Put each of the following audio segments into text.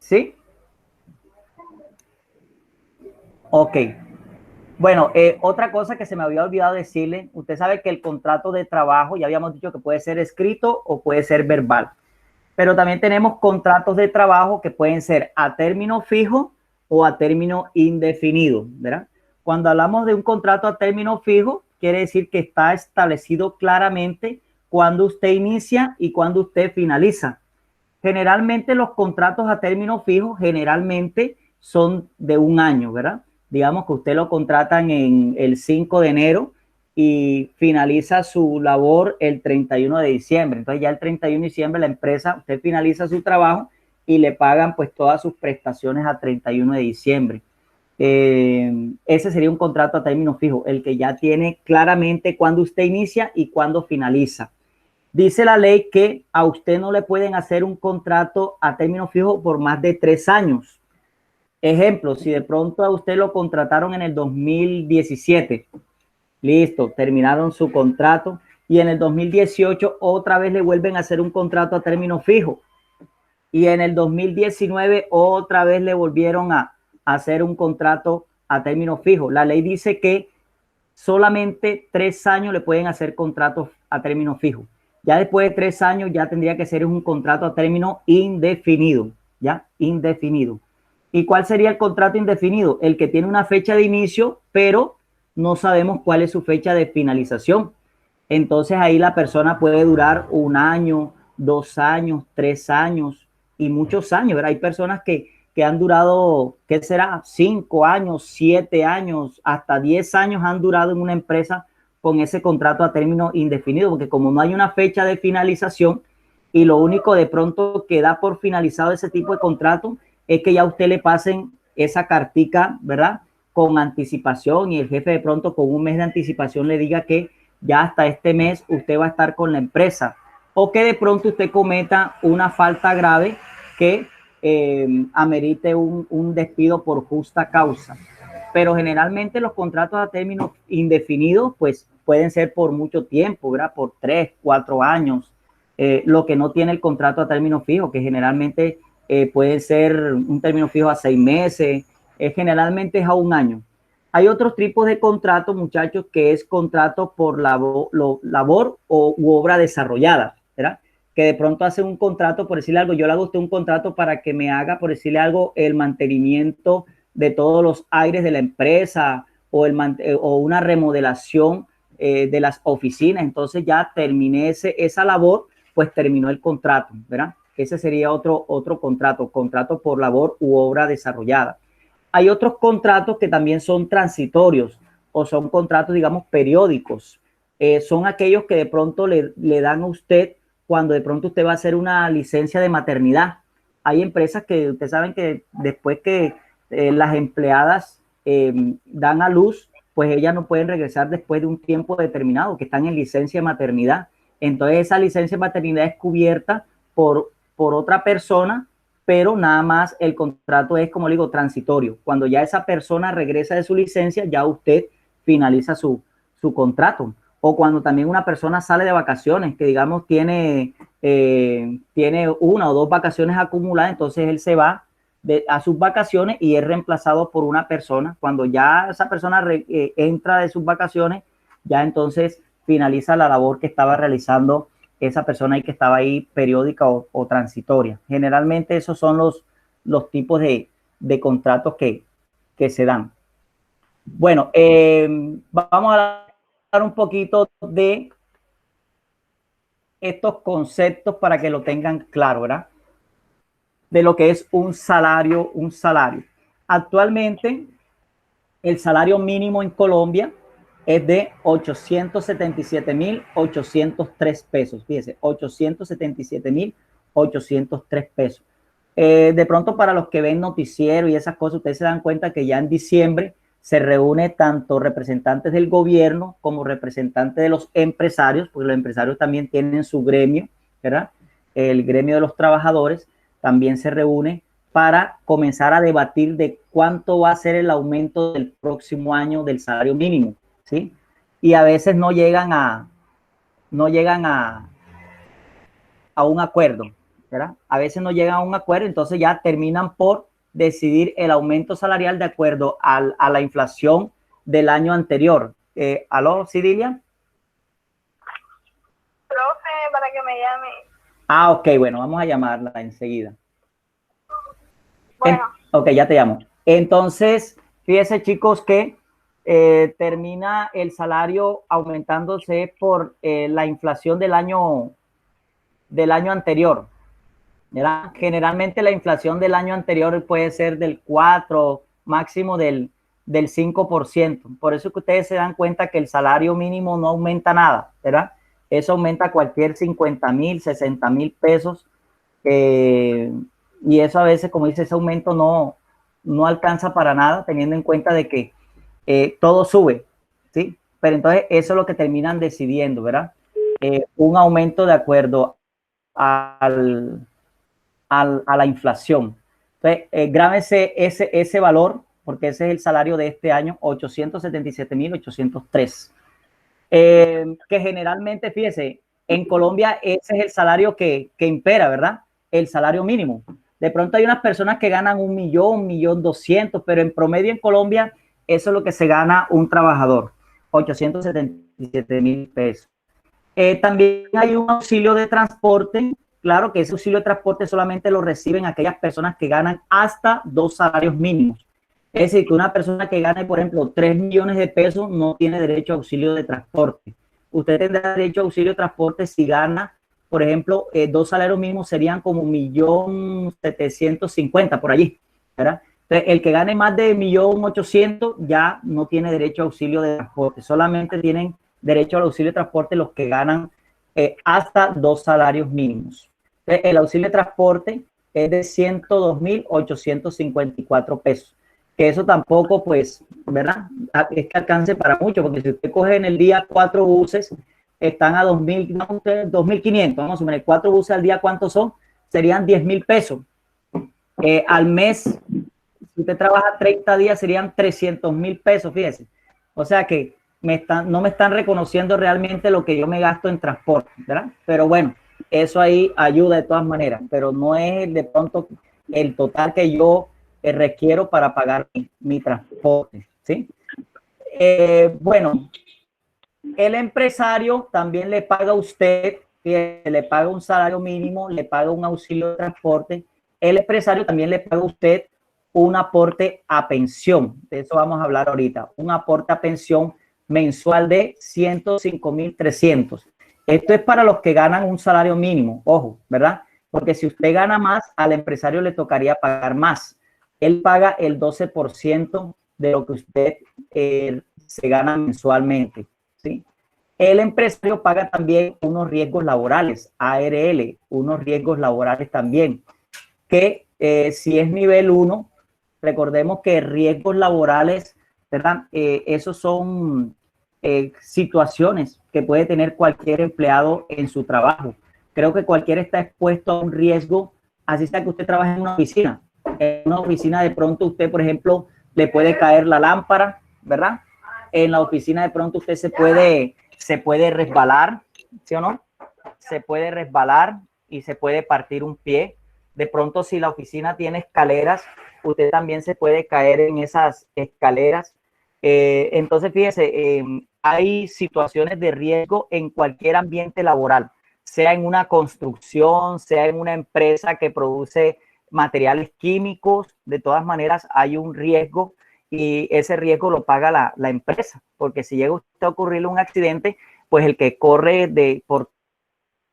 ¿Sí? Ok. Bueno, otra cosa que se me había olvidado decirle, usted sabe que el contrato de trabajo, ya habíamos dicho que puede ser escrito o puede ser verbal, pero también tenemos contratos de trabajo que pueden ser a término fijo o a término indefinido, ¿verdad? Cuando hablamos de un contrato a término fijo, quiere decir que está establecido claramente cuando usted inicia y cuando usted finaliza. Generalmente los contratos a término fijo generalmente son de un año, ¿verdad? Digamos que usted lo contratan en el 5 de enero y finaliza su labor el 31 de diciembre. Entonces ya el 31 de diciembre la empresa, usted finaliza su trabajo y le pagan pues todas sus prestaciones a 31 de diciembre. Ese sería un contrato a término fijo, el que ya tiene claramente cuándo usted inicia y cuándo finaliza. Dice la ley que a usted no le pueden hacer un contrato a término fijo por más de 3 años. Ejemplo, si de pronto a usted lo contrataron en el 2017, listo, terminaron su contrato y en el 2018 otra vez le vuelven a hacer un contrato a término fijo y en el 2019 otra vez le volvieron a hacer un contrato a término fijo. La ley dice que solamente 3 años le pueden hacer contratos a término fijo. Ya después de 3 años ya tendría que ser un contrato a término indefinido, ¿ya? Indefinido. ¿Y cuál sería el contrato indefinido? El que tiene una fecha de inicio, pero no sabemos cuál es su fecha de finalización. Entonces ahí la persona puede durar 1 año, 2 años, 3 años y muchos años. ¿Verdad? Hay personas que han durado, ¿qué será? 5 años, 7 años, hasta 10 años han durado en una empresa con ese contrato a término indefinido, porque como no hay una fecha de finalización y lo único de pronto que da por finalizado ese tipo de contrato es que ya a usted le pasen esa cartica, ¿verdad? Con anticipación y el jefe de pronto con un mes de anticipación le diga que ya hasta este mes usted va a estar con la empresa o que de pronto usted cometa una falta grave que amerite un despido por justa causa. Pero generalmente los contratos a término indefinidos pues pueden ser por mucho tiempo, ¿verdad? Por 3, 4 años. Lo que no tiene el contrato a término fijo, que generalmente puede ser un término fijo a 6 meses, generalmente es a un año. Hay otros tipos de contratos, muchachos, que es contrato por labor u obra desarrollada, ¿verdad? Que de pronto hace un contrato, por decirle algo, yo le hago a usted un contrato para que me haga, por decirle algo, el mantenimiento de todos los aires de la empresa o una remodelación de las oficinas. Entonces ya terminé esa labor, pues terminó el contrato, ¿verdad? Ese sería otro contrato por labor u obra desarrollada. Hay otros contratos que también son transitorios o son contratos, digamos, periódicos. Son aquellos que de pronto le dan a usted cuando de pronto usted va a hacer una licencia de maternidad. Hay empresas que ustedes saben que después que las empleadas dan a luz, pues ellas no pueden regresar después de un tiempo determinado, que están en licencia de maternidad. Entonces esa licencia de maternidad es cubierta por otra persona, pero nada más el contrato es, como le digo, transitorio. Cuando ya esa persona regresa de su licencia, ya usted finaliza su contrato. O cuando también una persona sale de vacaciones, que digamos tiene 1 o 2 vacaciones acumuladas, entonces él se va a sus vacaciones y es reemplazado por una persona. Cuando ya esa persona entra de sus vacaciones, ya entonces finaliza la labor que estaba realizando esa persona y que estaba ahí periódica o transitoria. Generalmente esos son los tipos de contratos que se dan. Bueno, vamos a hablar un poquito de estos conceptos para que lo tengan claro, ¿verdad? De lo que es un salario. Actualmente, el salario mínimo en Colombia es de 877.803 pesos. Fíjese, 877.803 pesos. De pronto, para los que ven noticiero y esas cosas, ustedes se dan cuenta que ya en diciembre se reúne tanto representantes del gobierno como representantes de los empresarios, porque los empresarios también tienen su gremio, ¿verdad? El gremio de los trabajadores también se reúne para comenzar a debatir de cuánto va a ser el aumento del próximo año del salario mínimo, ¿sí? Y a veces no llegan a un acuerdo, ¿verdad? A veces no llegan a un acuerdo, entonces ya terminan por decidir el aumento salarial de acuerdo a la inflación del año anterior. ¿Aló, Cidilia? Profe, para que me llame. Ah, ok, bueno, vamos a llamarla enseguida. Bueno. Ok, ya te llamo. Entonces, fíjense, chicos, que termina el salario aumentándose por la inflación del año anterior, ¿verdad? Generalmente la inflación del año anterior puede ser del 4, máximo del 5%. Por eso que ustedes se dan cuenta que el salario mínimo no aumenta nada, ¿verdad? Eso aumenta cualquier 50,000, 60,000 pesos. Y eso a veces, como dice, ese aumento no alcanza para nada, teniendo en cuenta de que todo sube, ¿sí? Pero entonces eso es lo que terminan decidiendo, ¿verdad? Un aumento de acuerdo a la inflación. Entonces, grábese ese valor, porque ese es el salario de este año, 877,803. Que generalmente, fíjese, en Colombia ese es el salario que impera, ¿verdad? El salario mínimo. De pronto hay unas personas que ganan 1,000,000, 1,200,000, pero en promedio en Colombia eso es lo que se gana un trabajador, 877,000 pesos. También hay un auxilio de transporte. Claro que ese auxilio de transporte solamente lo reciben aquellas personas que ganan hasta 2 salarios mínimos. Es decir, que una persona que gane, por ejemplo, 3 millones de pesos no tiene derecho a auxilio de transporte. Usted tendrá derecho a auxilio de transporte si gana, por ejemplo, 2 salarios mínimos serían como 1,750,000 por allí, ¿verdad? Entonces, el que gane más de 1,800,000 ya no tiene derecho a auxilio de transporte. Solamente tienen derecho al auxilio de transporte los que ganan hasta 2 salarios mínimos. Entonces, el auxilio de transporte es de 102,854 pesos. Que eso tampoco, pues, ¿verdad? Es que alcance para mucho, porque si usted coge en el día 4 buses, están a 2,000, no, 2,500, vamos a suponer, 4 buses al día, ¿cuántos son? Serían 10,000 pesos. Al mes, si usted trabaja 30 días, serían 300,000 pesos, fíjese. O sea que no me están reconociendo realmente lo que yo me gasto en transporte, ¿verdad? Pero bueno, eso ahí ayuda de todas maneras, pero no es de pronto el total que yo requiero para pagar mi transporte, ¿sí? Bueno, el empresario también le paga a usted, le paga un salario mínimo, le paga un auxilio de transporte. El empresario también le paga a usted un aporte a pensión. De eso vamos a hablar ahorita. Un aporte a pensión mensual de 105,300. Esto es para los que ganan un salario mínimo, ojo, ¿verdad? Porque si usted gana más, al empresario le tocaría pagar más. Él paga el 12% de lo que usted se gana mensualmente, ¿sí? El empresario paga también unos riesgos laborales, ARL, unos riesgos laborales también, que si es nivel 1, recordemos que riesgos laborales, ¿verdad? Esos son situaciones que puede tener cualquier empleado en su trabajo. Creo que cualquiera está expuesto a un riesgo, así sea que usted trabaje en una oficina. En una oficina de pronto usted, por ejemplo, le puede caer la lámpara, ¿verdad? En la oficina de pronto usted se puede resbalar, ¿sí o no? Se puede resbalar y se puede partir un pie. De pronto, si la oficina tiene escaleras, usted también se puede caer en esas escaleras. Entonces, fíjese, hay situaciones de riesgo en cualquier ambiente laboral, sea en una construcción, sea en una empresa que produce materiales químicos. De todas maneras, hay un riesgo y ese riesgo lo paga la empresa, porque si llega a usted a ocurrirle un accidente, pues el que corre por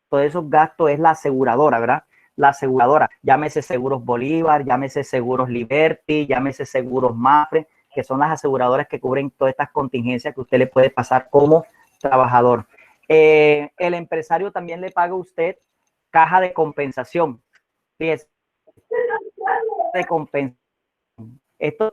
todos esos gastos es la aseguradora, ¿verdad? La aseguradora, llámese Seguros Bolívar, llámese Seguros Liberty, llámese Seguros Mafre, que son las aseguradoras que cubren todas estas contingencias que usted le puede pasar como trabajador. El empresario también le paga a usted caja de compensación. Fíjese, de compensación.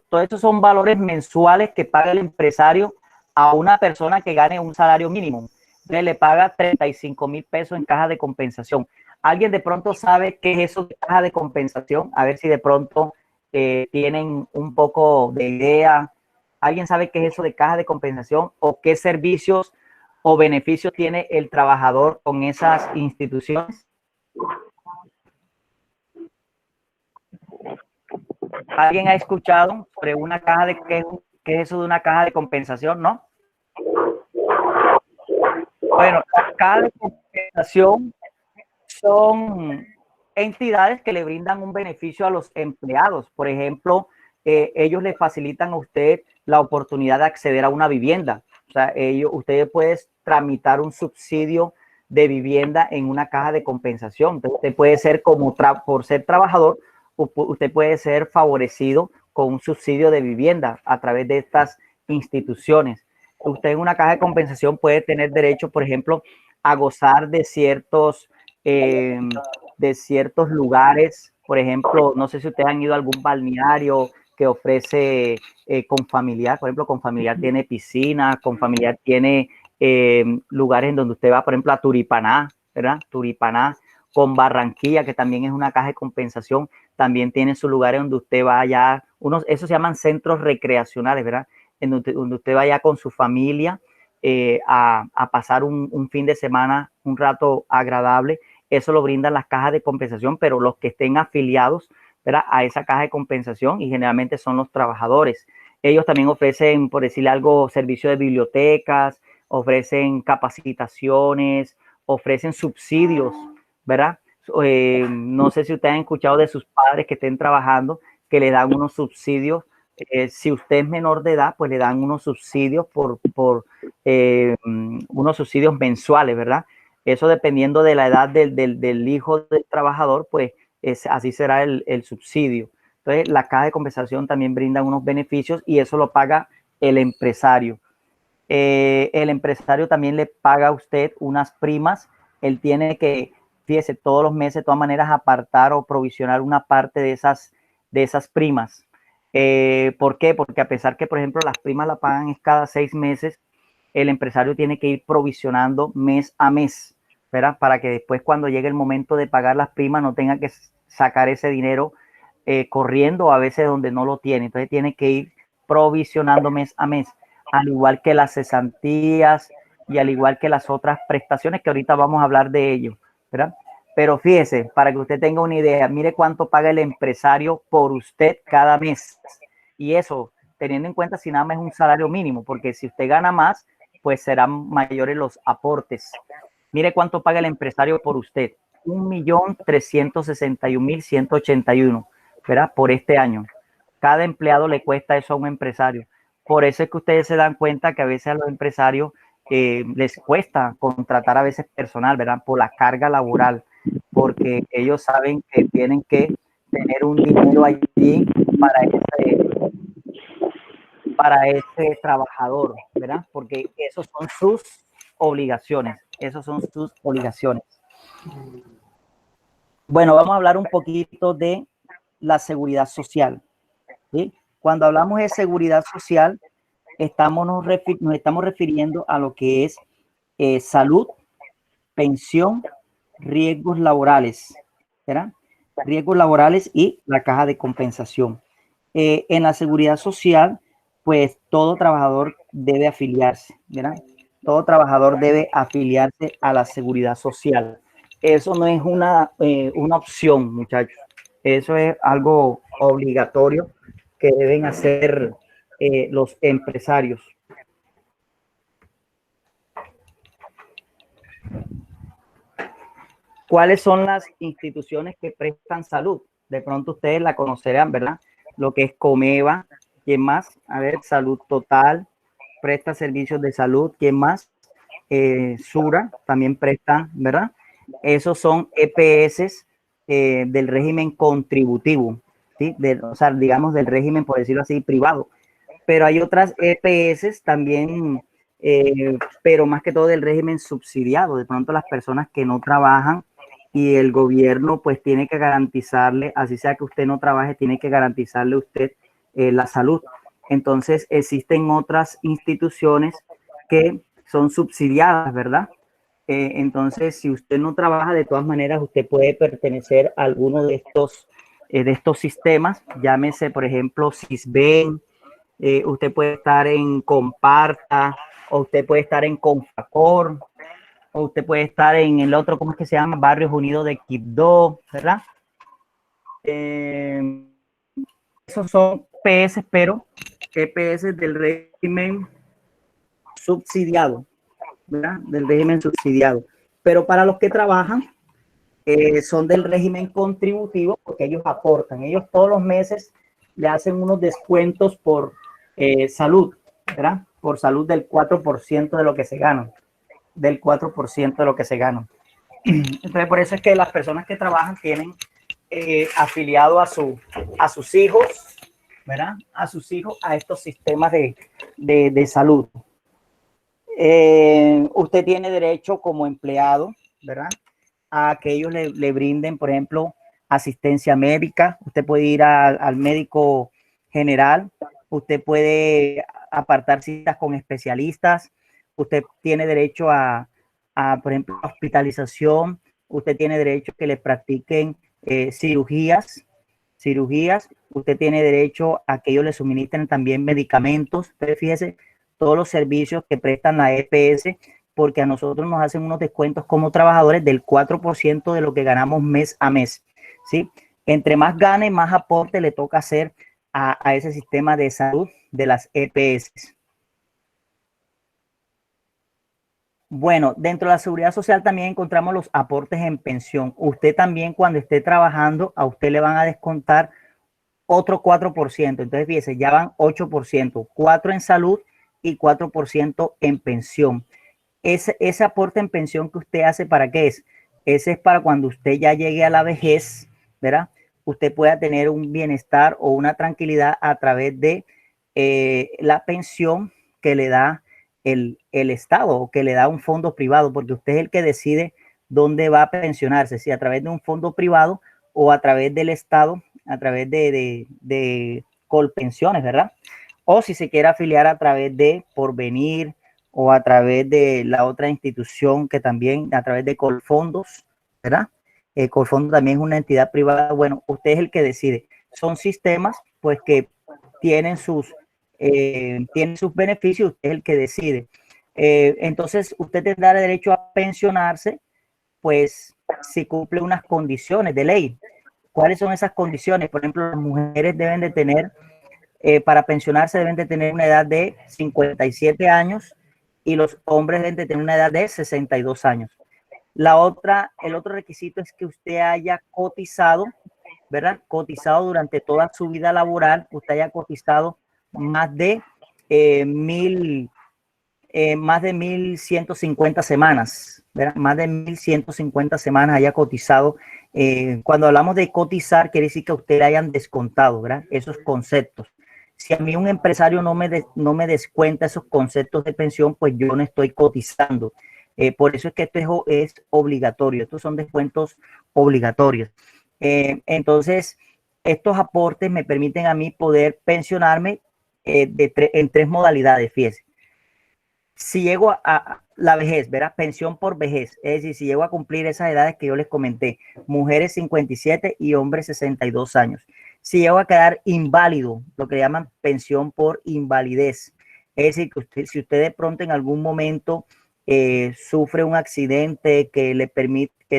Todos estos son valores mensuales que paga el empresario a una persona que gane un salario mínimo. Le paga 35,000 pesos en caja de compensación. ¿Alguien de pronto sabe qué es eso de caja de compensación? A ver si de pronto tienen un poco de idea. ¿Alguien sabe qué es eso de caja de compensación o qué servicios o beneficios tiene el trabajador con esas instituciones? ¿Alguien ha escuchado sobre una caja de qué es eso de una caja de compensación, no? Bueno, las cajas de compensación son entidades que le brindan un beneficio a los empleados. Por ejemplo, ellos le facilitan a usted la oportunidad de acceder a una vivienda. O sea, usted puede tramitar un subsidio de vivienda en una caja de compensación. Entonces, usted puede ser por ser trabajador, usted puede ser favorecido con un subsidio de vivienda a través de estas instituciones. Usted en una caja de compensación puede tener derecho, por ejemplo, a gozar eh, de ciertos lugares. Por ejemplo, no sé si ustedes han ido a algún balneario que ofrece con familiar. Por ejemplo, con familiar tiene piscina, con familiar tiene lugares en donde usted va, por ejemplo, a Turipaná, ¿verdad? Turipaná, con Barranquilla, que también es una caja de compensación, también tiene sus lugares donde usted va allá, esos se llaman centros recreacionales, ¿verdad? En donde usted vaya con su familia a pasar un fin de semana, un rato agradable. Eso lo brindan las cajas de compensación, pero los que estén afiliados, ¿verdad?, a esa caja de compensación, y generalmente son los trabajadores. Ellos también ofrecen, por decirle algo, servicio de bibliotecas, ofrecen capacitaciones, ofrecen subsidios, ¿verdad? No sé si ustedes han escuchado de sus padres que estén trabajando, que le dan unos subsidios. Si usted es menor de edad, pues le dan unos subsidios unos subsidios mensuales, ¿verdad? Eso dependiendo de la edad del hijo del trabajador, pues así será el subsidio. Entonces, la caja de compensación también brinda unos beneficios y eso lo paga el empresario. El empresario también le paga a usted unas primas. Él tiene que, fíjese, todos los meses, de todas maneras, apartar o provisionar una parte de esas primas. ¿Por qué? Porque a pesar que, por ejemplo, las primas la pagan cada 6 meses, el empresario tiene que ir provisionando mes a mes, ¿verdad? Para que después, cuando llegue el momento de pagar las primas, no tenga que sacar ese dinero corriendo, a veces donde no lo tiene. Entonces tiene que ir provisionando mes a mes, al igual que las cesantías y al igual que las otras prestaciones que ahorita vamos a hablar de ello, ¿verdad? Pero fíjese, para que usted tenga una idea, mire cuánto paga el empresario por usted cada mes. Y eso, teniendo en cuenta si nada más es un salario mínimo, porque si usted gana más, pues serán mayores los aportes. Mire cuánto paga el empresario por usted. 1.361.181, ¿verdad? Por este año. Cada empleado le cuesta eso a un empresario. Por eso es que ustedes se dan cuenta que a veces a los empresarios les cuesta contratar a veces personal, ¿verdad? Por la carga laboral, porque ellos saben que tienen que tener un dinero allí para ese trabajador, ¿verdad? Porque esos son sus obligaciones, esos son sus obligaciones. Bueno, vamos a hablar un poquito de la seguridad social, ¿sí? Cuando hablamos de seguridad social, nos estamos refiriendo a lo que es salud, pensión, riesgos laborales, ¿verdad? Riesgos laborales y la caja de compensación. En la seguridad social, pues todo trabajador debe afiliarse, ¿verdad? Todo trabajador debe afiliarse a la seguridad social. Eso no es una opción, muchachos. Eso es algo obligatorio que deben hacer los empresarios. ¿Cuáles son las instituciones que prestan salud? De pronto ustedes la conocerán, ¿verdad? Lo que es Comeva, ¿quién más? A ver, Salud Total, presta servicios de salud, ¿quién más? Sura también presta, ¿verdad? Esos son EPS del régimen contributivo, ¿sí? O sea, digamos del régimen, por decirlo así, privado. Pero hay otras EPS también, pero más que todo del régimen subsidiado. De pronto las personas que no trabajan y el gobierno pues tiene que garantizarle, así sea que usted no trabaje, tiene que garantizarle a usted la salud. Entonces existen otras instituciones que son subsidiadas, ¿verdad? Entonces, si usted no trabaja, de todas maneras, usted puede pertenecer a alguno de estos sistemas, llámese, por ejemplo, Sisben, usted puede estar en Comparta, o usted puede estar en Confacor, o usted puede estar en el otro, ¿cómo es que se llama? Barrios Unidos de Quibdó, ¿verdad? esos son EPS, pero EPS del régimen subsidiado, ¿verdad? Del régimen subsidiado. Pero para los que trabajan, son del régimen contributivo porque ellos aportan. Ellos todos los meses le hacen unos descuentos por salud, ¿verdad? Por salud del 4% de lo que se ganan. Del 4% de lo que se ganan. Entonces, por eso es que las personas que trabajan tienen afiliado a sus hijos, ¿verdad? A sus hijos a estos sistemas de salud. Usted tiene derecho como empleado, ¿verdad? A que ellos le brinden, por ejemplo, asistencia médica. Usted puede ir al médico general, usted puede apartar citas con especialistas, usted tiene derecho por ejemplo, hospitalización, usted tiene derecho a que le practiquen cirugías, usted tiene derecho a que ellos le suministren también medicamentos. Pero fíjese, todos los servicios que prestan la EPS, porque a nosotros nos hacen unos descuentos como trabajadores del 4% de lo que ganamos mes a mes, ¿sí? Entre más gane, más aporte le toca hacer a ese sistema de salud de las EPS. Bueno, dentro de la seguridad social también encontramos los aportes en pensión. Usted también, cuando esté trabajando, a usted le van a descontar otro 4%. Entonces, fíjese, ya van 8%, 4% en salud y 4% en pensión. Ese aporte en pensión que usted hace, ¿para qué es? Ese es para cuando usted ya llegue a la vejez, ¿verdad? Usted pueda tener un bienestar o una tranquilidad a través de la pensión que le da el Estado o que le da un fondo privado, porque usted es el que decide dónde va a pensionarse, si a través de un fondo privado o a través del Estado, a través de Colpensiones, ¿verdad? O si se quiere afiliar a través de Porvenir o a través de la otra institución que también, a través de Colfondos, ¿verdad? Colfondos también es una entidad privada. Bueno, usted es el que decide. Son sistemas, pues, que tienen sus beneficios, usted es el que decide. Entonces, usted tendrá derecho a pensionarse, pues, si cumple unas condiciones de ley. ¿Cuáles son esas condiciones? Por ejemplo, las mujeres deben de tener, para pensionarse deben de tener una edad de 57 años y los hombres deben de tener una edad de 62 años. El otro requisito es que usted haya cotizado, ¿verdad? Cotizado durante toda su vida laboral, usted haya cotizado más de más de 1.150 semanas, ¿verdad? Más de 1.150 semanas haya cotizado. Cuando hablamos de cotizar, quiere decir que a usted le hayan descontado, ¿verdad? Esos conceptos. Si a mí un empresario no me descuenta esos conceptos de pensión, pues yo no estoy cotizando. Por eso es que esto es obligatorio. Estos son descuentos obligatorios. Entonces, estos aportes me permiten a mí poder pensionarme en 3 modalidades, fíjese. Si llego a la vejez, ¿verdad? Pensión por vejez, es decir, si llego a cumplir esas edades que yo les comenté, mujeres 57 y hombres 62 años. Si llego a quedar inválido, lo que llaman pensión por invalidez, es decir, que si usted de pronto en algún momento sufre un accidente que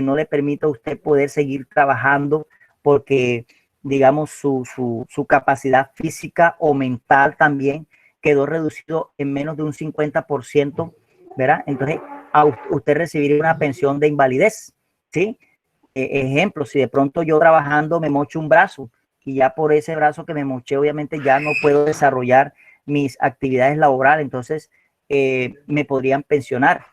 no le permita a usted poder seguir trabajando porque, digamos, su capacidad física o mental también quedó reducido en menos de un 50%, ¿verdad? Entonces, usted recibiría una pensión de invalidez, ¿sí? Ejemplo, si de pronto yo trabajando me mocho un brazo y ya por ese brazo que me moché, obviamente ya no puedo desarrollar mis actividades laborales, entonces me podrían pensionar.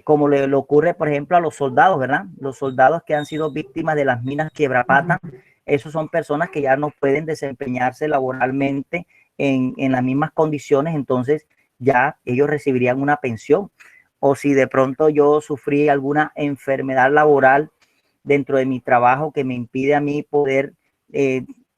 Como le ocurre, por ejemplo, a los soldados, ¿verdad? Los soldados que han sido víctimas de las minas Quiebrapata, esos son personas que ya no pueden desempeñarse laboralmente en las mismas condiciones, entonces ya ellos recibirían una pensión. O si de pronto yo sufrí alguna enfermedad laboral dentro de mi trabajo que me impide a mí poder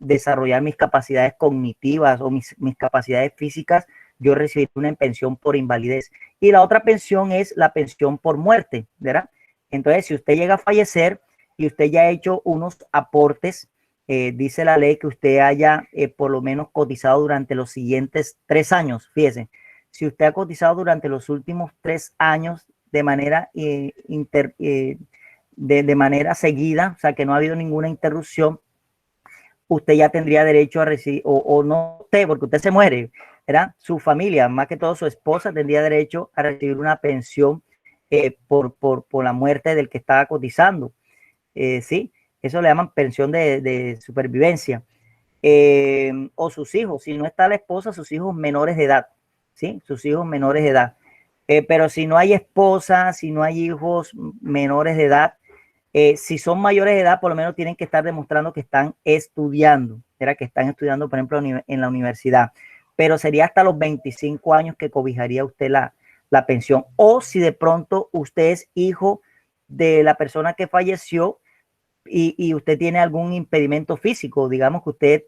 desarrollar mis capacidades cognitivas o mis capacidades físicas, yo recibiré una pensión por invalidez. Y la otra pensión es la pensión por muerte, ¿verdad? Entonces, si usted llega a fallecer y usted ya ha hecho unos aportes, dice la ley que usted haya por lo menos cotizado durante los siguientes 3 años. Fíjese, si usted ha cotizado durante los últimos 3 años de manera, de manera seguida, o sea que no ha habido ninguna interrupción, usted ya tendría derecho a recibir, o no usted, porque usted se muere, ¿verdad? Su familia, más que todo su esposa, tendría derecho a recibir una pensión por la muerte del que estaba cotizando. Sí, eso le llaman pensión de supervivencia. O sus hijos, si no está la esposa, sus hijos menores de edad, ¿sí? Sus hijos menores de edad. Pero si no hay esposa, si no hay hijos menores de edad, si son mayores de edad, por lo menos tienen que estar demostrando que están estudiando, era que están estudiando, por ejemplo, en la universidad. Pero sería hasta los 25 años que cobijaría usted la pensión. O si de pronto usted es hijo de la persona que falleció y usted tiene algún impedimento físico, digamos que usted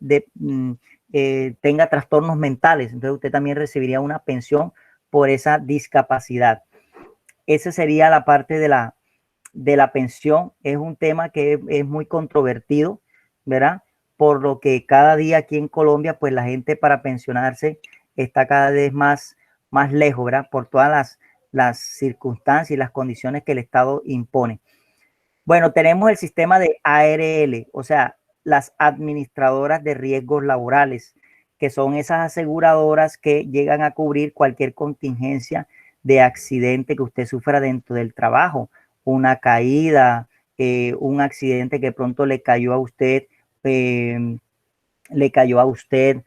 tenga trastornos mentales, entonces usted también recibiría una pensión por esa discapacidad. Esa sería la parte de la pensión. Es un tema que es muy controvertido, ¿verdad? Por lo que cada día aquí en Colombia, pues la gente para pensionarse está cada vez más lejos, ¿verdad? Por todas las circunstancias y las condiciones que el Estado impone. Bueno, tenemos el sistema de ARL, o sea, las administradoras de riesgos laborales, que son esas aseguradoras que llegan a cubrir cualquier contingencia de accidente que usted sufra dentro del trabajo, una caída, un accidente que pronto eh, le cayó a usted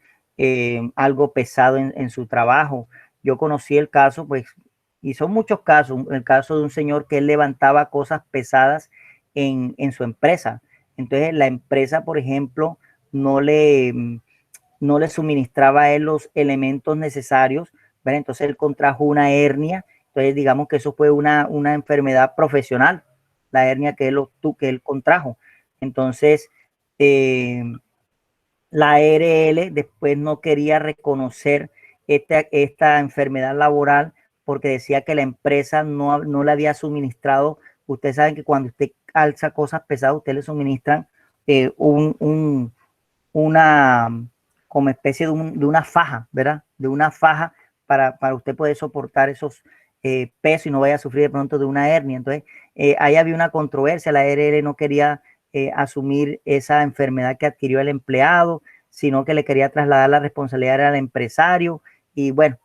algo pesado en su trabajo. Yo conocí el caso, pues, y son muchos casos, el caso de un señor que él levantaba cosas pesadas en su empresa. Entonces la empresa, por ejemplo, no le, no le suministraba a él los elementos necesarios, ¿verdad? Entonces él contrajo una hernia. Entonces digamos que eso fue una enfermedad profesional, la hernia que él contrajo. Entonces, eh, la ARL después no quería reconocer esta enfermedad laboral porque decía que la empresa no le había suministrado. Ustedes saben que cuando usted alza cosas pesadas, usted le suministran eh, un, un, una como especie de una faja, ¿verdad? De una faja para usted poder soportar esos pesos y no vaya a sufrir de pronto de una hernia. Entonces, ahí había una controversia. La ARL no quería asumir esa enfermedad que adquirió el empleado, sino que le quería trasladar la responsabilidad al empresario. Y bueno,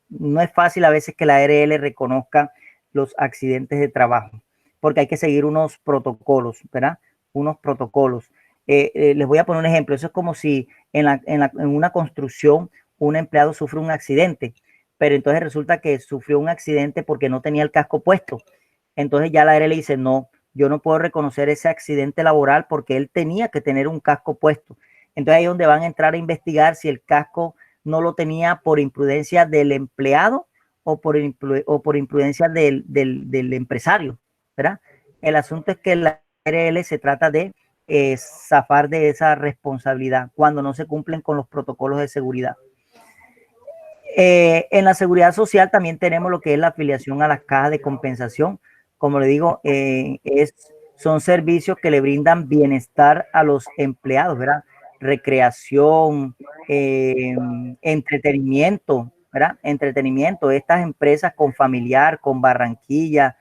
no es fácil a veces que la ARL reconozca los accidentes de trabajo, porque hay que seguir unos protocolos, ¿verdad? Unos protocolos. Les voy a poner un ejemplo. Eso es como si en una construcción un empleado sufre un accidente, pero entonces resulta que sufrió un accidente porque no tenía el casco puesto. Entonces ya la ARL le dice, no, yo no puedo reconocer ese accidente laboral porque él tenía que tener un casco puesto. Entonces ahí es donde van a entrar a investigar si el casco no lo tenía por imprudencia del empleado o por imprudencia del empresario, ¿verdad? El asunto es que la ARL se trata de zafar de esa responsabilidad cuando no se cumplen con los protocolos de seguridad. En la seguridad social también tenemos lo que es la afiliación a las cajas de compensación. Como le digo, son servicios que le brindan bienestar a los empleados, ¿verdad? Recreación, entretenimiento, ¿verdad? Entretenimiento. Estas empresas con Familiar, con Barranquilla,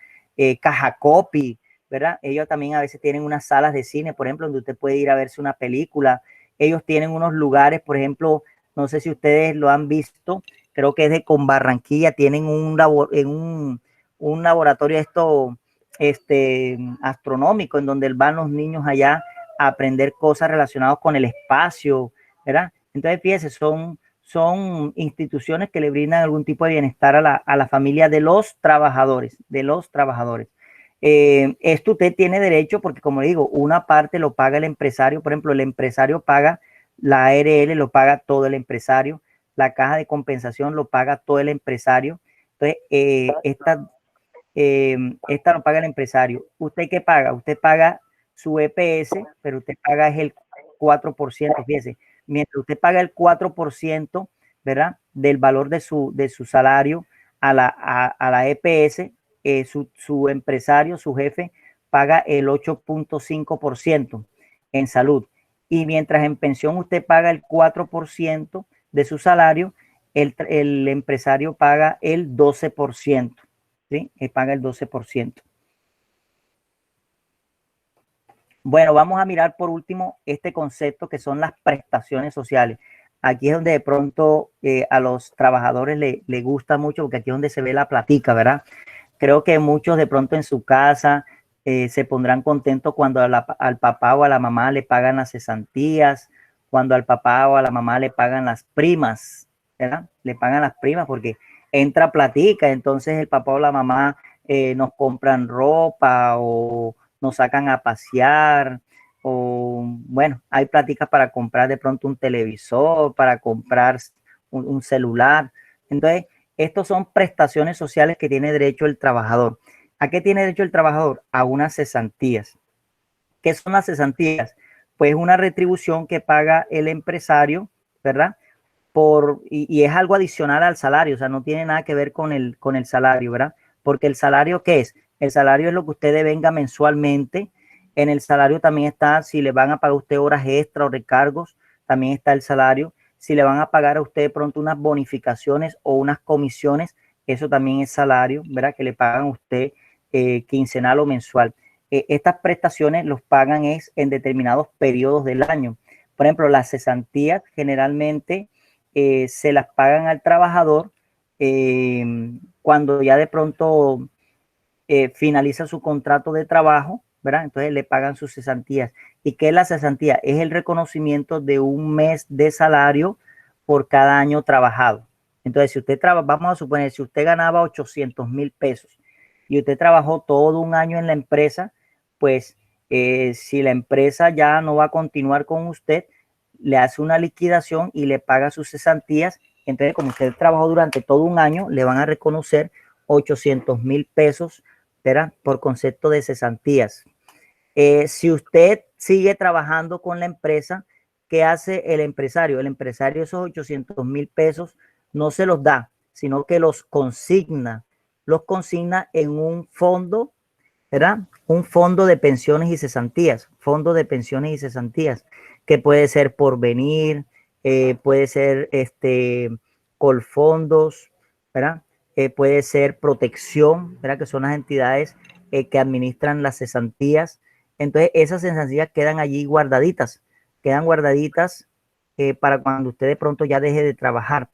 Caja Copy, ¿verdad? Ellos también a veces tienen unas salas de cine, por ejemplo, donde usted puede ir a verse una película. Ellos tienen unos lugares, por ejemplo, no sé si ustedes lo han visto, creo que es de con Barranquilla, tienen un laboratorio astronómico en donde van los niños allá a aprender cosas relacionadas con el espacio, ¿verdad? Entonces, fíjese, son instituciones que le brindan algún tipo de bienestar a la familia de los trabajadores, de los trabajadores. Esto usted tiene derecho porque, como le digo, una parte lo paga el empresario. Por ejemplo, el empresario paga la ARL, lo paga todo el empresario. La caja de compensación lo paga todo el empresario. Entonces, esta lo paga el empresario. ¿Usted qué paga? Usted paga su EPS, pero usted paga es el 4%, fíjese. Mientras usted paga el 4%, ¿verdad? Del valor de su salario a la EPS, su empresario, su jefe, paga el 8.5% en salud. Y mientras en pensión usted paga el 4% de su salario, el empresario paga el 12%. ¿Sí? Paga el 12%. Bueno, vamos a mirar por último este concepto que son las prestaciones sociales. Aquí es donde de pronto a los trabajadores le gusta mucho porque aquí es donde se ve la platica, ¿verdad? Creo que muchos de pronto en su casa se pondrán contentos cuando al papá o a la mamá le pagan las cesantías, cuando al papá o a la mamá le pagan las primas, ¿verdad? Le pagan las primas porque entra platica, entonces el papá o la mamá nos compran ropa o nos sacan a pasear o bueno, hay pláticas para comprar de pronto un televisor, para comprar un celular. Entonces, estos son prestaciones sociales que tiene derecho el trabajador. ¿A qué tiene derecho el trabajador? A unas cesantías. ¿Qué son las cesantías? Pues una retribución que paga el empresario, ¿verdad? Y es algo adicional al salario, o sea, no tiene nada que ver con el salario, ¿verdad? Porque el salario, ¿qué es? El salario es lo que usted devenga mensualmente. En el salario también está, si le van a pagar a usted horas extra o recargos, también está el salario. Si le van a pagar a usted de pronto unas bonificaciones o unas comisiones, eso también es salario, ¿verdad? Que le pagan a usted quincenal o mensual. Estas prestaciones los pagan es en determinados periodos del año. Por ejemplo, las cesantías generalmente se las pagan al trabajador cuando ya de pronto finaliza su contrato de trabajo, ¿verdad? Entonces le pagan sus cesantías. ¿Y qué es la cesantía? Es el reconocimiento de un mes de salario por cada año trabajado. Entonces, si usted trabaja, vamos a suponer, si usted ganaba 800,000 pesos y usted trabajó todo un año en la empresa, pues si la empresa ya no va a continuar con usted, le hace una liquidación y le paga sus cesantías. Entonces, como usted trabajó durante todo un año, le van a reconocer 800,000 pesos, ¿verdad? Por concepto de cesantías. Si usted sigue trabajando con la empresa, ¿qué hace el empresario? El empresario esos 800,000 pesos no se los da, sino que los consigna en un fondo, ¿verdad? Un fondo de pensiones y cesantías, fondo de pensiones y cesantías, que puede ser Porvenir, puede ser Colfondos, ¿verdad? Puede ser Protección, ¿verdad? Que son las entidades que administran las cesantías. Entonces, esas cesantías quedan guardaditas para cuando usted de pronto ya deje de trabajar.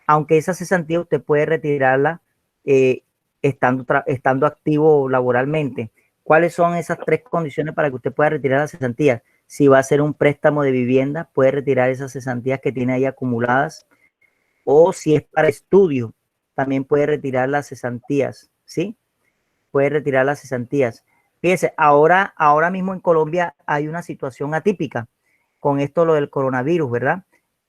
Aunque esa cesantía usted puede retirarla eh, estando activo laboralmente. ¿Cuáles son esas tres condiciones para que usted pueda retirar las cesantías? Si va a hacer un préstamo de vivienda, puede retirar esas cesantías que tiene ahí acumuladas. O si es para estudio, también puede retirar las cesantías, ¿sí? Puede retirar las cesantías. Fíjese, ahora mismo en Colombia hay una situación atípica con esto lo del coronavirus, ¿verdad?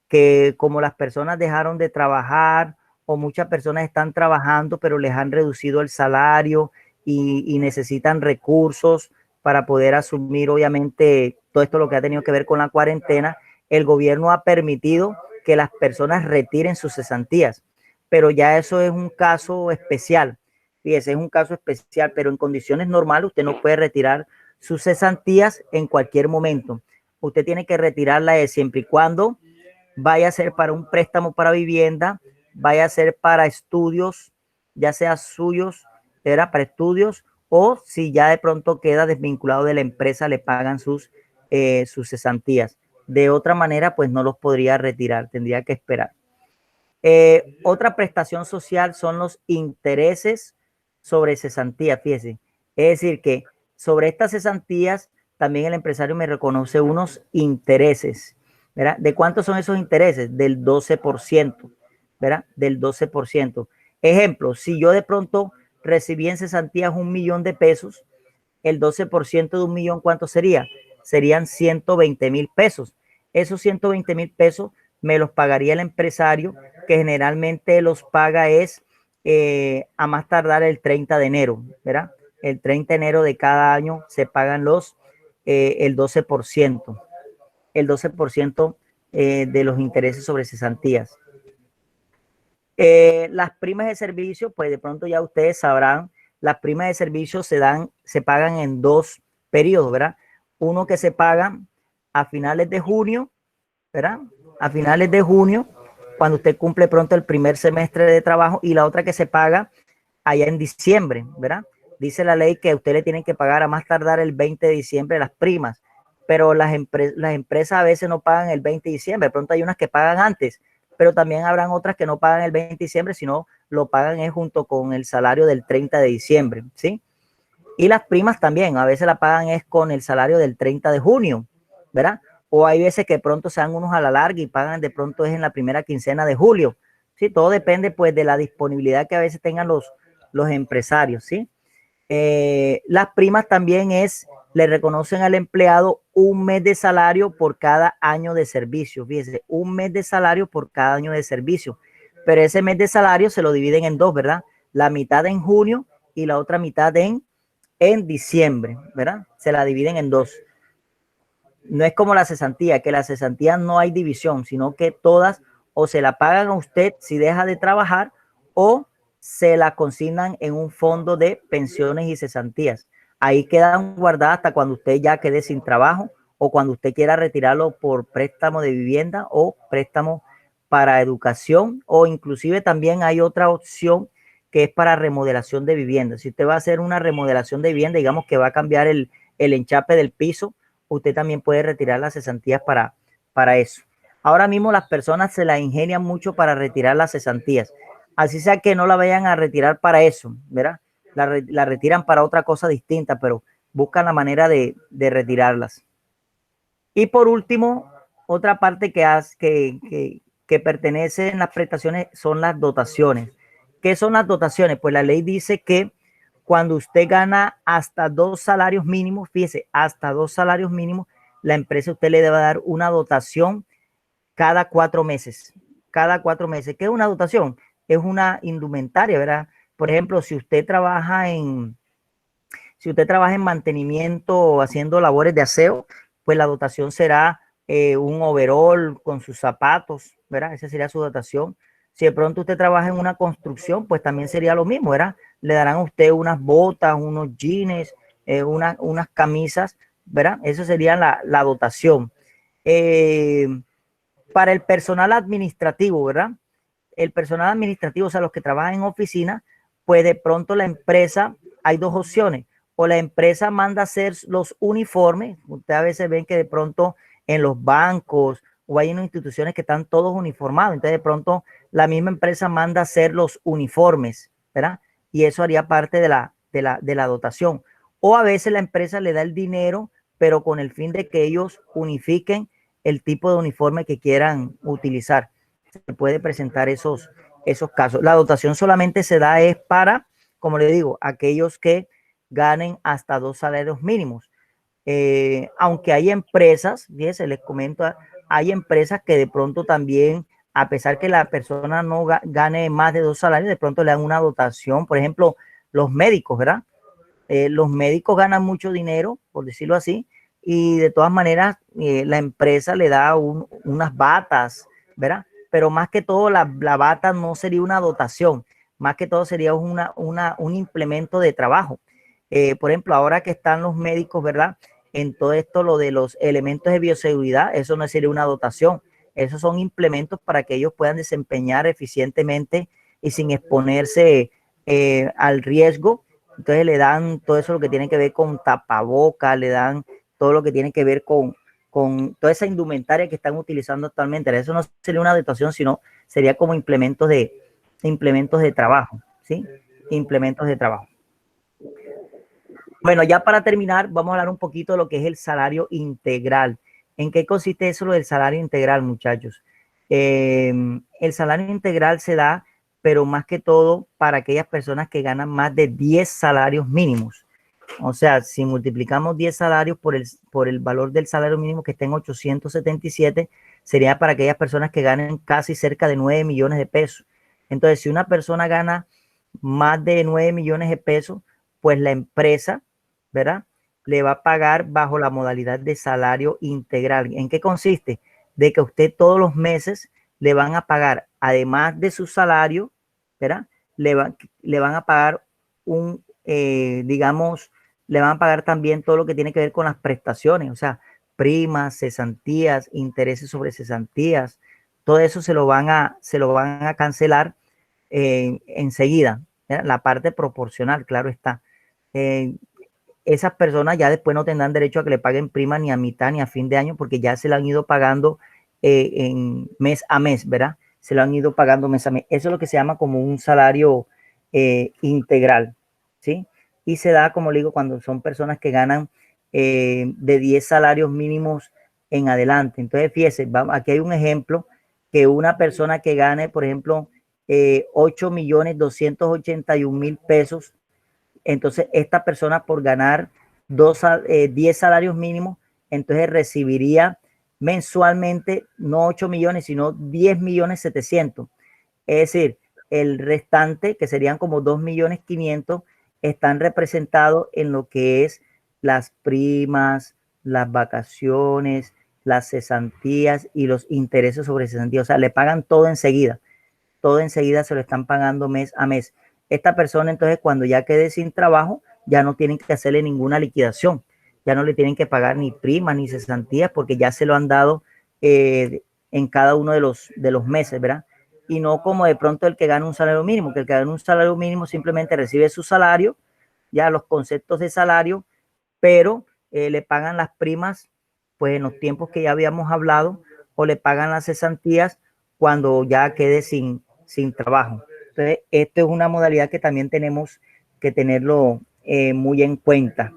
Que como las personas dejaron de trabajar o muchas personas están trabajando, pero les han reducido el salario y necesitan recursos para poder asumir, obviamente, todo esto lo que ha tenido que ver con la cuarentena, el gobierno ha permitido que las personas retiren sus cesantías, pero ya eso es un caso especial. Fíjese, es un caso especial, pero en condiciones normales usted no puede retirar sus cesantías en cualquier momento. Usted tiene que retirarla de siempre y cuando vaya a ser para un préstamo para vivienda, vaya a ser para estudios, ya sea suyos, era para estudios, o si ya de pronto queda desvinculado de la empresa, le pagan sus cesantías. De otra manera, pues no los podría retirar, tendría que esperar. Otra prestación social son los intereses sobre cesantía, fíjese. Es decir, que sobre estas cesantías también el empresario me reconoce unos intereses, ¿verdad? ¿De cuántos son esos intereses? Del 12%, ¿verdad? Del 12%. Ejemplo, si yo de pronto recibí en cesantías 1,000,000 de pesos, el 12% de 1,000,000, ¿cuánto sería? Serían 120,000 pesos. Esos 120,000 pesos me los pagaría el empresario, que generalmente los paga es a más tardar el 30 de enero, ¿verdad? El 30 de enero de cada año se pagan el 12%, el 12% de los intereses sobre cesantías. Las primas de servicio, pues de pronto ya ustedes sabrán, las primas de servicio se pagan en dos periodos, ¿verdad? Uno que se paga a finales de junio, ¿verdad? A finales de junio, cuando usted cumple pronto el primer semestre de trabajo, y la otra que se paga allá en diciembre, ¿verdad? dice la ley que a usted le tienen que pagar a más tardar el 20 de diciembre las primas, pero las empresas a veces no pagan el 20 de diciembre, de pronto hay unas que pagan antes, pero también habrán otras que no pagan el 20 de diciembre, sino lo pagan junto con el salario del 30 de diciembre, ¿sí? Y las primas también, a veces la pagan con el salario del 30 de junio, ¿verdad? O hay veces que de pronto se dan unos a la larga y pagan de pronto en la primera quincena de julio, ¿sí? Todo depende pues de la disponibilidad que a veces tengan los empresarios, ¿sí? Las primas también le reconocen al empleado un mes de salario por cada año de servicio, fíjese, un mes de salario por cada año de servicio, pero ese mes de salario se lo dividen en dos, ¿verdad? La mitad en junio y la otra mitad en diciembre, ¿verdad? Se la dividen en dos. No es como la cesantía, que la cesantía no hay división, sino que todas o se la pagan a usted si deja de trabajar o se la consignan en un fondo de pensiones y cesantías. Ahí quedan guardadas hasta cuando usted ya quede sin trabajo o cuando usted quiera retirarlo por préstamo de vivienda o préstamo para educación, o inclusive también hay otra opción que es para remodelación de vivienda. Si usted va a hacer una remodelación de vivienda, digamos que va a cambiar el enchape del piso, usted también puede retirar las cesantías para eso. Ahora mismo las personas se la ingenian mucho para retirar las cesantías. Así sea que no la vayan a retirar para eso, ¿verdad? La retiran para otra cosa distinta, pero buscan la manera de retirarlas. Y por último, otra parte que pertenece en las prestaciones son las dotaciones. ¿Qué son las dotaciones? Pues la ley dice que cuando usted gana hasta 2 salarios mínimos, fíjese, hasta 2 salarios mínimos, la empresa usted le debe dar una dotación cada 4 meses. Cada 4 meses. ¿Qué es una dotación? Es una indumentaria, ¿verdad? Por ejemplo, si usted trabaja en mantenimiento o haciendo labores de aseo, pues la dotación será un overall con sus zapatos, ¿verdad? Esa sería su dotación. Si de pronto usted trabaja en una construcción, pues también sería lo mismo, ¿verdad? Le darán a usted unas botas, unos jeans, unas camisas, ¿verdad? Eso sería la dotación. Eh, para el personal administrativo, ¿verdad? El personal administrativo, o sea, los que trabajan en oficina, pues de pronto la empresa, hay dos opciones. O la empresa manda a hacer los uniformes. Ustedes a veces ven que de pronto en los bancos o hay unas instituciones que están todos uniformados. Entonces de pronto la misma empresa manda a hacer los uniformes, ¿verdad? Y eso haría parte de la dotación. O a veces la empresa le da el dinero, pero con el fin de que ellos unifiquen el tipo de uniforme que quieran utilizar. Se puede presentar esos casos. La dotación solamente se da es para, como le digo, aquellos que ganen hasta 2 salarios mínimos. Aunque hay empresas, fíjense, les comento, hay empresas que de pronto también, a pesar que la persona no gane más de 2 salarios, de pronto le dan una dotación. Por ejemplo, los médicos, ¿verdad? Los médicos ganan mucho dinero, por decirlo así, y de todas maneras la empresa le da unas batas, ¿verdad? Pero más que todo la bata no sería una dotación, más que todo sería un implemento de trabajo. Por ejemplo, ahora que están los médicos, ¿verdad? En todo esto, lo de los elementos de bioseguridad, eso no sería una dotación, esos son implementos para que ellos puedan desempeñar eficientemente y sin exponerse al riesgo. Entonces le dan todo eso lo que tiene que ver con tapabocas, le dan todo lo que tiene que ver con toda esa indumentaria que están utilizando actualmente. Eso no sería una dotación, sino sería como implementos de trabajo, ¿sí? Implementos de trabajo. Bueno, ya para terminar, vamos a hablar un poquito de lo que es el salario integral. ¿En qué consiste eso lo del salario integral, muchachos? El salario integral se da, pero más que todo para aquellas personas que ganan más de 10 salarios mínimos. O sea, si multiplicamos 10 salarios por el valor del salario mínimo que está en 877, sería para aquellas personas que ganen casi cerca de 9 millones de pesos. Entonces, si una persona gana más de 9 millones de pesos, pues la empresa, ¿verdad? Le va a pagar bajo la modalidad de salario integral. ¿En qué consiste? De que usted todos los meses le van a pagar, además de su salario, ¿verdad? Le van a pagar digamos, le van a pagar también todo lo que tiene que ver con las prestaciones, o sea, primas, cesantías, intereses sobre cesantías, todo eso se lo van a cancelar enseguida, ¿verdad? La parte proporcional, claro está. eh, esas personas ya después no tendrán derecho a que le paguen prima ni a mitad ni a fin de año porque ya se la han ido pagando en mes a mes, ¿verdad? Se lo han ido pagando mes a mes. Eso es lo que se llama como un salario integral, ¿sí? Y se da, como le digo, cuando son personas que ganan de 10 salarios mínimos en adelante. Entonces, fíjese, vamos, aquí hay un ejemplo que una persona que gane, por ejemplo, 8.281.000 pesos, entonces esta persona por ganar 10 salarios mínimos, entonces recibiría mensualmente no 8 millones, sino 10.700.000. Es decir, el restante, que serían como 2.500.000, están representados en lo que es las primas, las vacaciones, las cesantías y los intereses sobre cesantías. O sea, le pagan todo enseguida se lo están pagando mes a mes. Esta persona entonces cuando ya quede sin trabajo, ya no tienen que hacerle ninguna liquidación, ya no le tienen que pagar ni primas ni cesantías porque ya se lo han dado en cada uno de los meses, ¿verdad? Y no como de pronto el que gana un salario mínimo, que el que gana un salario mínimo simplemente recibe su salario, ya los conceptos de salario, pero le pagan las primas pues en los tiempos que ya habíamos hablado o le pagan las cesantías cuando ya quede sin trabajo. Entonces, esto es una modalidad que también tenemos que tenerlo muy en cuenta.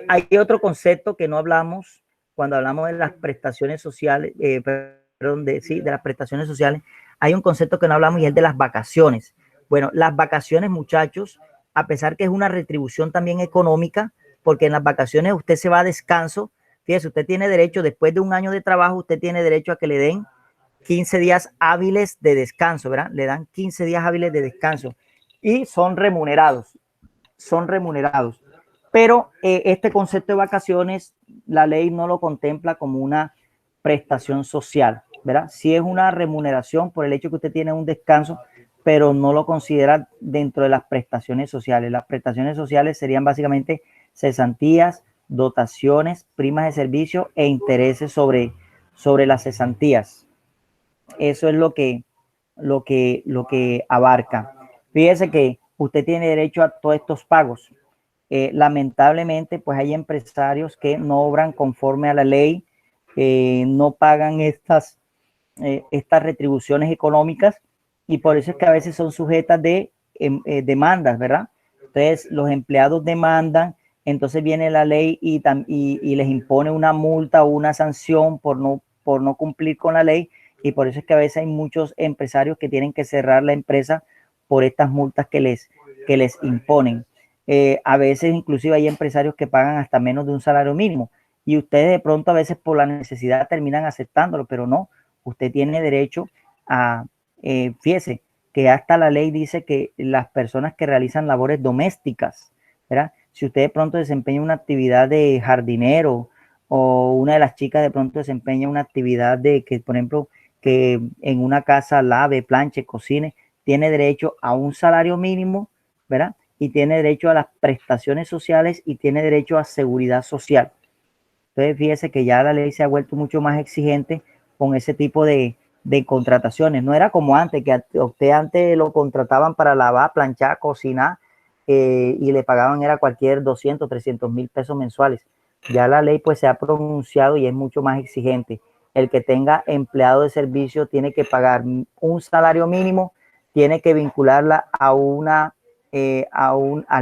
Hay otro concepto que no hablamos cuando hablamos de las prestaciones sociales, perdón, de las prestaciones sociales. Hay un concepto que no hablamos y es de las vacaciones. Bueno, las vacaciones, muchachos, a pesar que es una retribución también económica, porque en las vacaciones usted se va a descanso. Fíjese, usted tiene derecho, después de un año de trabajo, usted tiene derecho a que le den 15 días hábiles de descanso, ¿verdad? Le dan 15 días hábiles de descanso y son remunerados. Pero este concepto de vacaciones, la ley no lo contempla como una prestación social, ¿verdad? Sí es una remuneración por el hecho que usted tiene un descanso, pero no lo considera dentro de las prestaciones sociales. Las prestaciones sociales serían básicamente cesantías, dotaciones, primas de servicio e intereses sobre las cesantías. Eso es lo que abarca. Fíjese que usted tiene derecho a todos estos pagos. Lamentablemente, pues hay empresarios que no obran conforme a la ley, no pagan estas retribuciones económicas y por eso es que a veces son sujetas de demandas, ¿verdad? Entonces, los empleados demandan, entonces viene la ley y les impone una multa o una sanción por no cumplir con la ley y por eso es que a veces hay muchos empresarios que tienen que cerrar la empresa por estas multas que les imponen. A veces inclusive hay empresarios que pagan hasta menos de un salario mínimo y ustedes de pronto a veces por la necesidad terminan aceptándolo, pero no, usted tiene derecho a, fíjese, que hasta la ley dice que las personas que realizan labores domésticas, ¿verdad? Si usted de pronto desempeña una actividad de jardinero o una de las chicas de pronto desempeña una actividad de que, por ejemplo, que en una casa lave, planche, cocine, tiene derecho a un salario mínimo, ¿verdad? Y tiene derecho a las prestaciones sociales y tiene derecho a seguridad social. Entonces, fíjese que ya la ley se ha vuelto mucho más exigente con ese tipo de contrataciones. No era como antes, que usted antes lo contrataban para lavar, planchar, cocinar y le pagaban era cualquier 200, 300 mil pesos mensuales. Ya la ley pues se ha pronunciado y es mucho más exigente. El que tenga empleado de servicio tiene que pagar un salario mínimo, tiene que vincularla al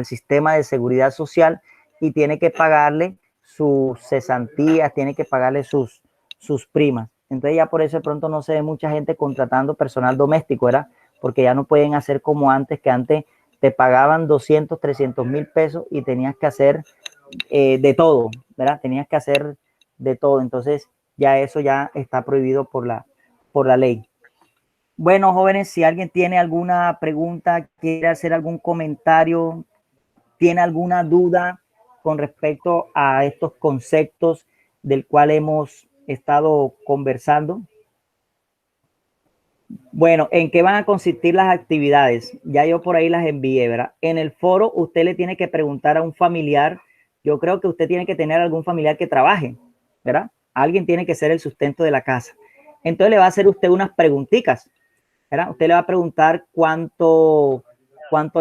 sistema de seguridad social y tiene que pagarle sus cesantías, tiene que pagarle sus primas. Entonces ya por eso de pronto no se ve mucha gente contratando personal doméstico, ¿verdad? Porque ya no pueden hacer como antes, que antes te pagaban 200, 300 mil pesos y tenías que hacer de todo, ¿verdad? Tenías que hacer de todo. Entonces ya eso ya está prohibido por la ley. Bueno, jóvenes, si alguien tiene alguna pregunta, quiere hacer algún comentario, tiene alguna duda con respecto a estos conceptos del cual hemos estado conversando. Bueno, ¿en qué van a consistir las actividades? Ya yo por ahí las envié, ¿verdad? En el foro usted le tiene que preguntar a un familiar. Yo creo que usted tiene que tener algún familiar que trabaje, ¿verdad? Alguien tiene que ser el sustento de la casa. Entonces le va a hacer usted unas preguntitas, ¿verdad? Usted le va a preguntar cuánto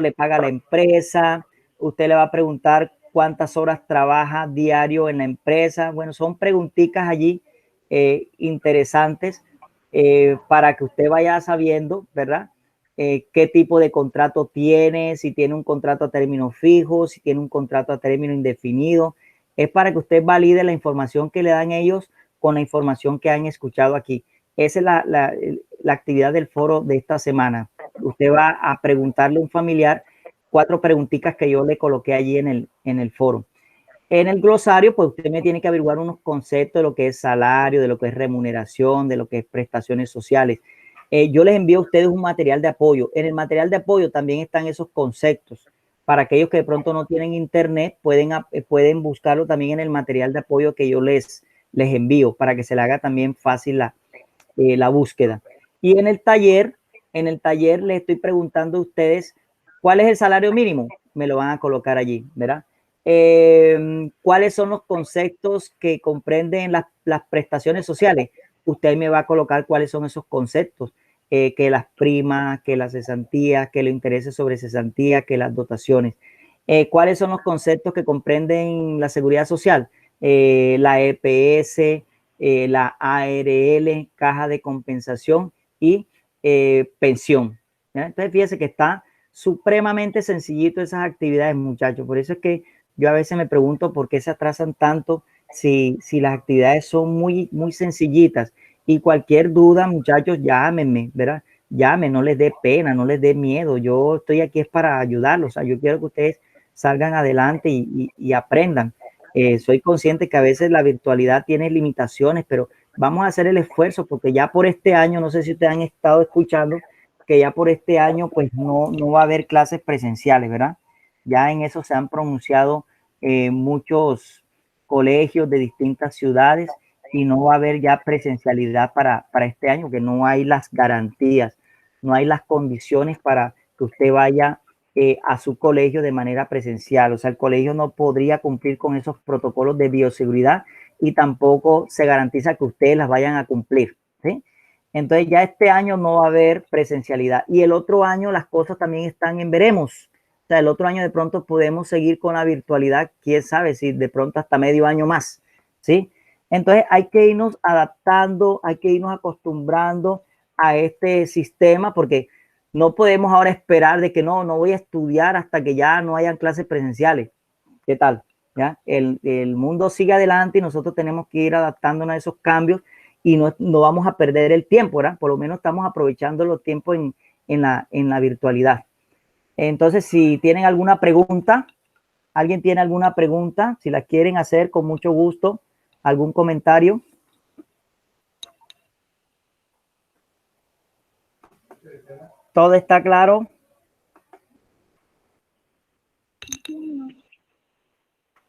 le paga la empresa, usted le va a preguntar cuántas horas trabaja diario en la empresa. Bueno, son preguntitas allí interesantes para que usted vaya sabiendo, ¿verdad? Qué tipo de contrato tiene, si tiene un contrato a término fijo, si tiene un contrato a término indefinido. Es para que usted valide la información que le dan ellos con la información que han escuchado aquí. Esa es la actividad del foro de esta semana. Usted va a preguntarle a un familiar 4 preguntitas que yo le coloqué allí en el foro. En el glosario, pues usted me tiene que averiguar unos conceptos de lo que es salario, de lo que es remuneración, de lo que es prestaciones sociales. Yo les envío a ustedes un material de apoyo. En el material de apoyo también están esos conceptos. Para aquellos que de pronto no tienen internet, pueden buscarlo también en el material de apoyo que yo les envío para que se le haga también fácil la búsqueda. Y en el taller les estoy preguntando a ustedes cuál es el salario mínimo. Me lo van a colocar allí, ¿verdad? ¿Cuáles son los conceptos que comprenden las prestaciones sociales? Usted me va a colocar cuáles son esos conceptos, que las primas, que las cesantías, que los intereses sobre cesantía, que las dotaciones. ¿Cuáles son los conceptos que comprenden la seguridad social? La EPS, la ARL, caja de compensación y pensión. ¿Ya? Entonces, fíjese que está supremamente sencillito esas actividades, muchachos. Por eso es que yo a veces me pregunto por qué se atrasan tanto si las actividades son muy, muy sencillitas. Y cualquier duda, muchachos, llámenme, ¿verdad? Llamen, no les dé pena, no les dé miedo. Yo estoy aquí es para ayudarlos. O sea, yo quiero que ustedes salgan adelante y aprendan. Soy consciente que a veces la virtualidad tiene limitaciones, pero vamos a hacer el esfuerzo porque ya por este año, no sé si ustedes han estado escuchando, que ya por este año pues no va a haber clases presenciales, ¿verdad? Ya en eso se han pronunciado muchos colegios de distintas ciudades y no va a haber ya presencialidad para este año, que no hay las garantías, no hay las condiciones para que usted vaya a su colegio de manera presencial. O sea, el colegio no podría cumplir con esos protocolos de bioseguridad y tampoco se garantiza que ustedes las vayan a cumplir, ¿sí? Entonces ya este año no va a haber presencialidad y el otro año las cosas también están en veremos. O sea, el otro año de pronto podemos seguir con la virtualidad, quién sabe si de pronto hasta medio año más, ¿sí? Entonces hay que irnos adaptando, hay que irnos acostumbrando a este sistema porque no podemos ahora esperar de que no voy a estudiar hasta que ya no hayan clases presenciales. ¿Qué tal? ¿Ya? El mundo sigue adelante y nosotros tenemos que ir adaptándonos a esos cambios y no vamos a perder el tiempo, ¿verdad? Por lo menos estamos aprovechando los tiempos en la virtualidad. Entonces, si tienen alguna pregunta, alguien tiene alguna pregunta, si la quieren hacer con mucho gusto, algún comentario. ¿Todo está claro?